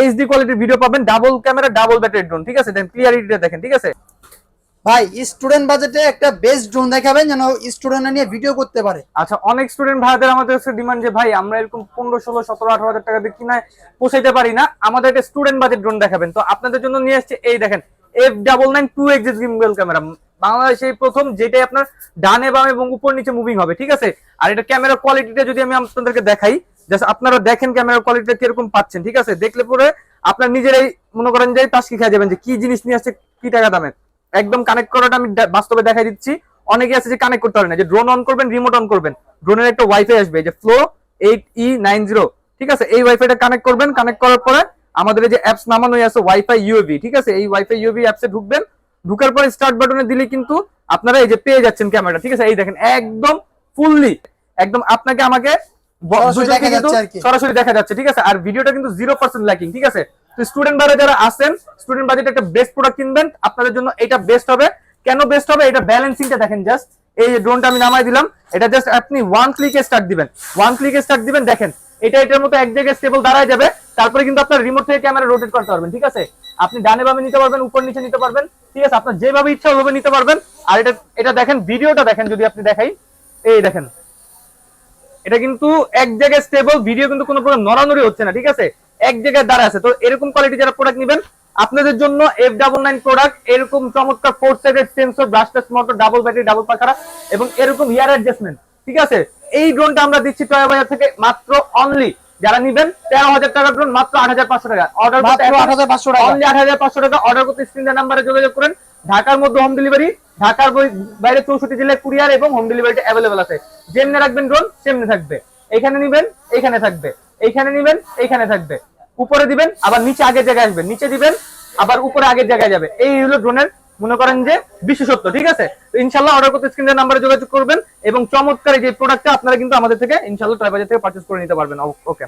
HD কোয়ালিটির video পাবেন, double camera double battery drone, ঠিক আছে? দেন ক্লিয়ারিটিটা দেখেন, ঠিক আছে? ভাই স্টুডেন্ট বাজেটে একটা বেস্ট ড্রোন দেখাবেন যেন স্টুডেন্টরা নিয়ে ভিডিও করতে পারে। আচ্ছা, অনেক স্টুডেন্ট ভাইদের আমাদের কাছে ডিমান্ড যে ভাই আমরা এরকম 15, 16, 17, 18,000 টাকা দিয়ে কিনা পোষাইতে পারি না, আমাদের একটা স্টুডেন্ট বাজেট ড্রোন দেখাবেন। তো আপনাদের জন্য নিয়ে আসছে এই দেখেন F99 2x গিম্বল ক্যামেরা, বাংলাদেশে প্রথম, যেটাই আপনার ডানে বামে এবং উপর নিচে মুভিং হবে, ঠিক আছে? আর এটা ক্যামেরা কোয়ালিটিটা যদি আমি আপনাদেরকে দেখাই, জাস্ট আপনারা দেখেন ক্যামেরার কোয়ালিটিটা কিরকম পাচ্ছেন, ঠিক আছে? দেখলে পরে আপনার নিজেরাই মনে করেন যে টাস্কি খেয়ে যাবেন যে কি জিনিস নিয়ে আসছে, কি টাকা দামে। একদম কানেক্ট করাটা আমি বাস্তবে দেখাই দিচ্ছি। অনেকে আছে যে কানেক্ট করতে পারে না, যে ড্রোন অন করবেন, রিমোট অন করবেন, ড্রোনের একটা ওয়াইফাই আসবে, যে ফ্লো 8E90, ঠিক আছে? এই ওয়াইফাইটা কানেক্ট করবেন, কানেক্ট করার পরে আমাদের এই যে অ্যাপস নামানোই আছে ওয়াইফাই ইউএভি, ঠিক আছে? এই ওয়াইফাই ইউএভি অ্যাপসে ঢুকবেন, ঢুকার পরে স্টার্ট বাটনে দিলে কিন্তু আপনারা এই যে পেয়ে যাচ্ছেন ক্যামেরাটা, ঠিক আছে? এই দেখেন একদম ফুললি, একদম আপনাকে আমাকে সরাসরি দেখা যাচ্ছে, ঠিক আছে? আর ভিডিওটা কিন্তু 0% ল্যাকিং, ঠিক আছে? তো স্টুডেন্ট বাজেটে যারা আছেন, স্টুডেন্ট বাজেটে একটা বেস্ট প্রোডাক্ট কিনবেন, আপনাদের জন্য এটা বেস্ট হবে। কেন বেস্ট হবে? এটা ব্যালেন্সিংটা দেখেন, জাস্ট এই যে ড্রোনটা আমি নামাই দিলাম, এটা জাস্ট আপনি ওয়ান ক্লিকে স্টার্ট দিবেন, দেখেন এটা এটার মতো এক জায়গায় স্টেবল দাঁড়ায় যাবে। তারপরে কিন্তু আপনার রিমোট থেকে ক্যামেরা রোটেট করতে পারবেন, ঠিক আছে? আপনি ডানে বামে নিতে পারবেন, উপর নিচে নিতে পারবেন, ঠিক আছে? আপনার যেভাবে ইচ্ছা ওভাবে নিতে পারবেন। আর এটা দেখেন, ভিডিওটা দেখেন, যদি আপনি দেখাই, এই দেখেন এটা কিন্তু এক জায়গায় স্টেবল, ভিডিও কিন্তু কোনো প্রকার নড়ানড়ি হচ্ছে না, ঠিক আছে? এক জায়গায় দাঁড়া আছে। তো এরকম কোয়ালিটি যারা প্রোডাক্ট নেবেন, আপনাদের জন্য F99 প্রোডাক্ট, এরকম চমৎকার 4 sided sensor, brushless motor, double battery, double পাখারা এবং এরকম হিয়ার অ্যাডজাস্টমেন্ট, ঠিক আছে? এই ড্রোনটা আমরা দিচ্ছি টয় বাজার থেকে মাত্র অনলি, যারা নিবেন 13,000 টাকা ড্রোন মাত্র 8,500 টাকা অর্ডার করতে, 8,500 টাকা, অনলি 8,500 টাকা অর্ডার করতে স্ক্রিনের নাম্বারে যোগাযোগ করেন। ঢাকার মধ্যে হোম ডেলিভারি, ঢাকার বাইরে 64 জেলায় কুরিয়ার এবং হোম ডেলিভারিটা অ্যাভেলেবল আছে। যেমনি রাখবেন ড্রোন সেমনি থাকবে, এখানে নিবেন এখানে থাকবে, এইখানে নিবেন এইখানে থাকবে, উপরে দিবেন আবার নিচে আগের জায়গায় আসবে, নিচে দিবেন আবার উপরে আগের জায়গায় যাবে। এই হলো ড্রোনের মনে করেন যে বিশেষত্ব, ঠিক আছে? তো ইনশাআল্লাহ অর্ডার করতে স্ক্রিনের নাম্বারে যোগাযোগ করবেন এবং চমৎকার এই যে প্রোডাক্টটা আপনারা কিন্তু আমাদের থেকে ইনশাআল্লাহ টয় বাজার থেকে পারচেজ করে নিতে পারবেন। ওকে।